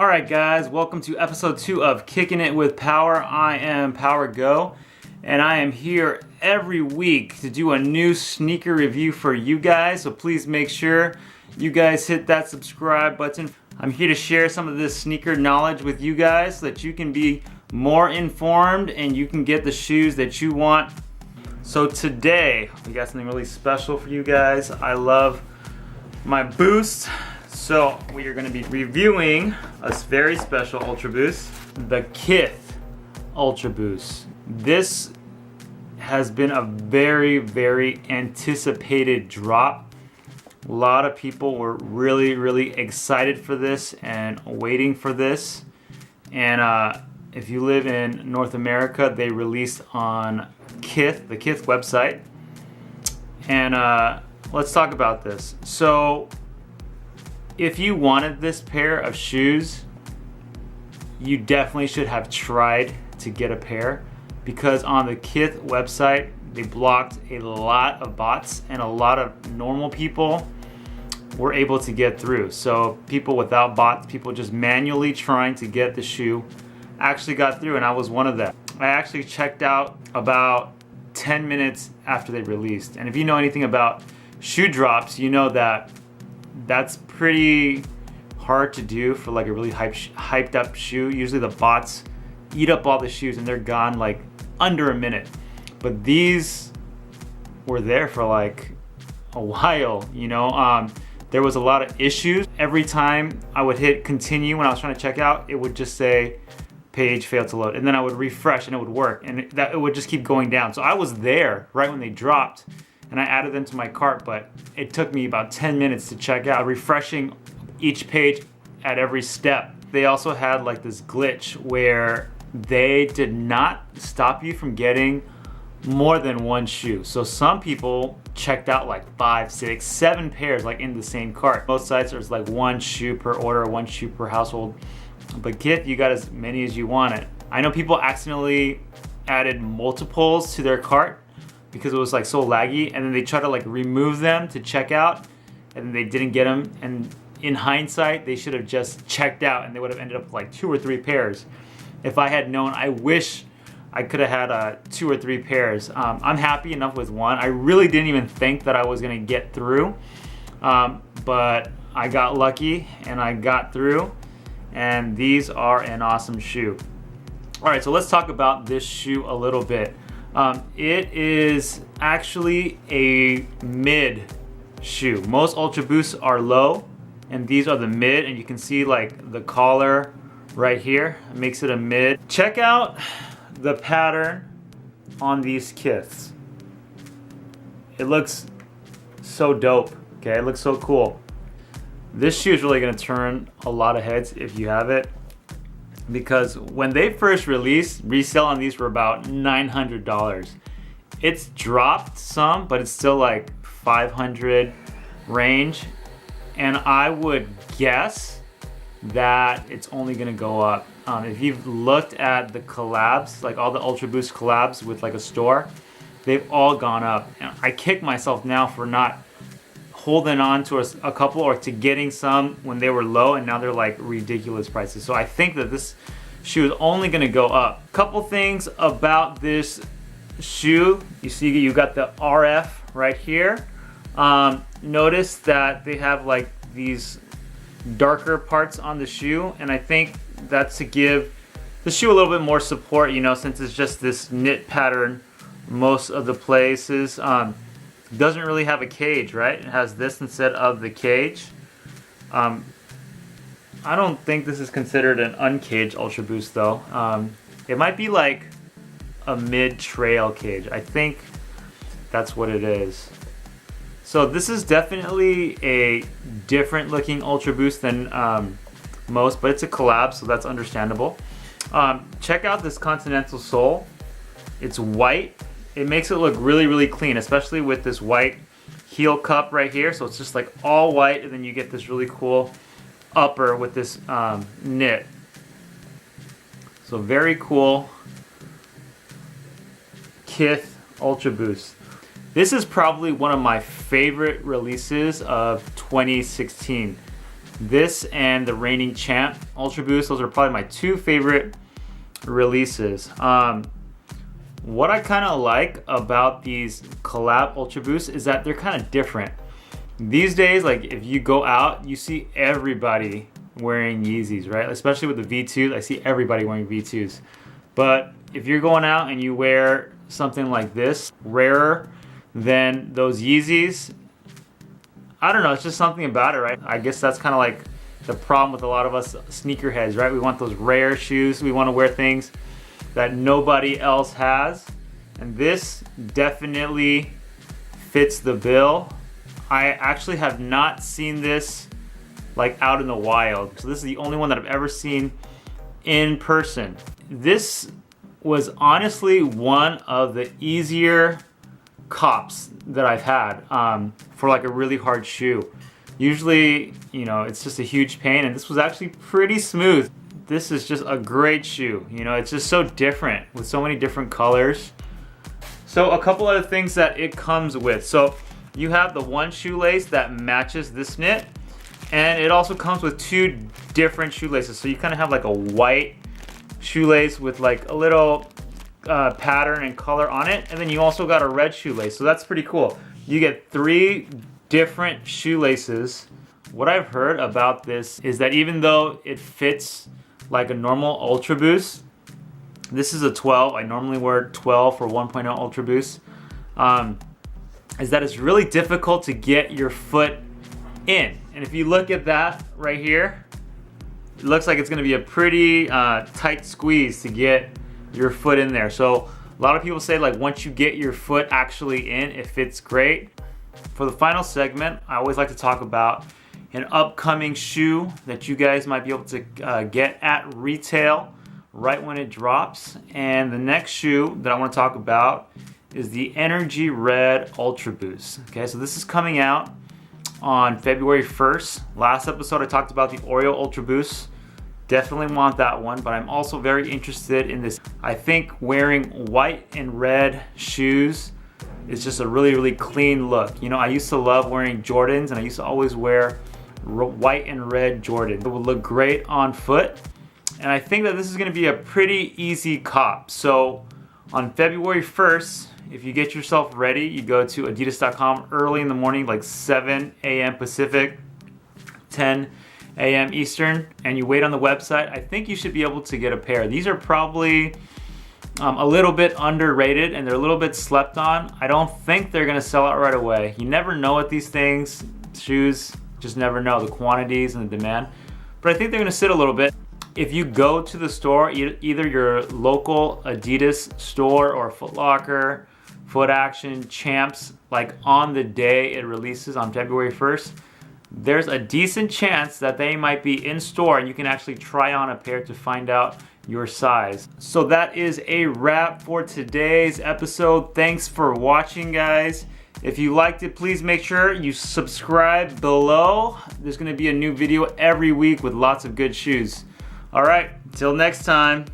Alright guys, welcome to episode 2 of Kicking It with Power. I am Power Go, and I am here every week to do a new sneaker review for you guys, so please make sure you guys hit that subscribe button. I'm here to share some of this sneaker knowledge with you guys so that you can be more informed and you can get the shoes that you want. So today, we got something really special for you guys. I love my Boost. So we are going to be reviewing a very special Ultra Boost, the Kith Ultra Boost. This has been a very anticipated drop. A lot of people were really excited for this and waiting for this. And if you live in North America, they released on Kith, the Kith website. And let's talk about this. So if you wanted this pair of shoes, you definitely should have tried to get a pair, because on the Kith website, they blocked a lot of bots and a lot of normal people were able to get through. So people without bots, people just manually trying to get the shoe, actually got through, and I was one of them. I actually checked out about 10 minutes after they released. And if you know anything about shoe drops, you know that that's pretty hard to do for like a really hyped up shoe. Usually the bots eat up all the shoes and they're gone like under a minute. But these were there for like a while, you know. There was a lot of issues. Every time I would hit continue when I was trying to check out, it would just say page failed to load, and then I would refresh and it would work, and it would just keep going down. So I was there right when they dropped and I added them to my cart, but it took me about 10 minutes to check out, refreshing each page at every step. They also had like this glitch where they did not stop you from getting more than one shoe. So some people checked out like 5, 6, 7 pairs like in the same cart. Most sites there's like one shoe per order, one shoe per household. But Kith, you got as many as you wanted. I know people accidentally added multiples to their cart because it was like so laggy, and then they try to like remove them to check out, and then they didn't get them. And in hindsight, they should have just checked out, and they would have ended up with like 2 or 3 pairs. If I had known, I wish I could have had 2 or 3 pairs. I'm happy enough with one. I really didn't even think that I was gonna get through, but I got lucky and I got through, and these are an awesome shoe. All right, so let's talk about this shoe a little bit. It is actually a mid shoe. Most Ultra Boosts are low, and these are the mid, and you can see like the collar right here makes it a mid. Check out the pattern on these Kiths. It looks so dope, okay? It looks so cool. This shoe is really gonna turn a lot of heads if you have it, because when they first released, resale on these were about $900. It's dropped some, but it's still like 500 range, and I would guess that it's only gonna go up. If you've looked at the collabs, like all the Ultra Boost collabs with like a store, they've all gone up. And I kick myself now for not holding on to a couple or to getting some when they were low, and now they're like ridiculous prices. So I think that this shoe is only gonna go up. Couple things about this shoe. You see you got the RF right here. Notice that they have like these darker parts on the shoe, and I think that's to give the shoe a little bit more support, you know, since it's just this knit pattern most of the places. Doesn't really have a cage, right? It has this instead of the cage. I don't think this is considered an uncaged Ultra Boost though. It might be like a mid-trail cage. I think that's what it is. So this is definitely a different looking Ultra Boost than most, but it's a collab, so that's understandable. Check out this Continental sole. It's white. It makes it look really clean, especially with this white heel cup right here. So it's just like all white, and then you get this really cool upper with this knit. So very cool. Kith Ultra Boost. This is probably one of my favorite releases of 2016. This and the Reigning Champ Ultra Boost, those are probably my two favorite releases. What I kind of like about these Collab Ultra Boosts is that they're kind of different. These days, like if you go out, you see everybody wearing Yeezys, right? Especially with the V2s, I see everybody wearing V2s. But if you're going out and you wear something like this, rarer than those Yeezys, I don't know, it's just something about it, right? I guess that's kind of like the problem with a lot of us sneakerheads, right? We want those rare shoes. We want to wear things that nobody else has. And this definitely fits the bill. I actually have not seen this like out in the wild. So this is the only one that I've ever seen in person. This was honestly one of the easier cops that I've had for like a really hard shoe. Usually, you know, it's just a huge pain, and this was actually pretty smooth. This is just a great shoe. You know, it's just so different with so many different colors. So a couple other things that it comes with. So you have the one shoelace that matches this knit, and it also comes with two different shoelaces. So you kind of have like a white shoelace with like a little pattern and color on it, and then you also got a red shoelace. So that's pretty cool. You get 3 different shoelaces. What I've heard about this is that even though it fits like a normal Ultra Boost, this is a 12. I normally wear 12 for 1.0 Ultra Boost. Is that it's really difficult to get your foot in. And if you look at that right here, it looks like it's gonna be a pretty tight squeeze to get your foot in there. So a lot of people say like once you get your foot actually in, it fits great. For the final segment, I always like to talk about an upcoming shoe that you guys might be able to get at retail right when it drops. And the next shoe that I want to talk about is the Energy Red Ultra Boost. Okay, so this is coming out on February 1st. Last episode I talked about the Oreo Ultra Boost. Definitely want that one, but I'm also very interested in this. I think wearing white and red shoes is just a really, really clean look. You know, I used to love wearing Jordans, and I used to always wear white and red Jordans. It would look great on foot, and I think that this is gonna be a pretty easy cop. So on February 1st, if you get yourself ready, you go to adidas.com early in the morning, like 7 a.m. Pacific, 10 a.m. Eastern, and you wait on the website. I think you should be able to get a pair. These are probably a little bit underrated, and they're a little bit slept on. I don't think they're gonna sell out right away. You never know with these things, shoes, just never know the quantities and the demand. But I think they're gonna sit a little bit. If you go to the store, either your local Adidas store or Foot Locker, Foot Action, Champs, like on the day it releases on February 1st, there's a decent chance that they might be in store and you can actually try on a pair to find out your size. So that is a wrap for today's episode. Thanks for watching, guys. If you liked it, please make sure you subscribe below. There's gonna be a new video every week with lots of good shoes. All right, till next time.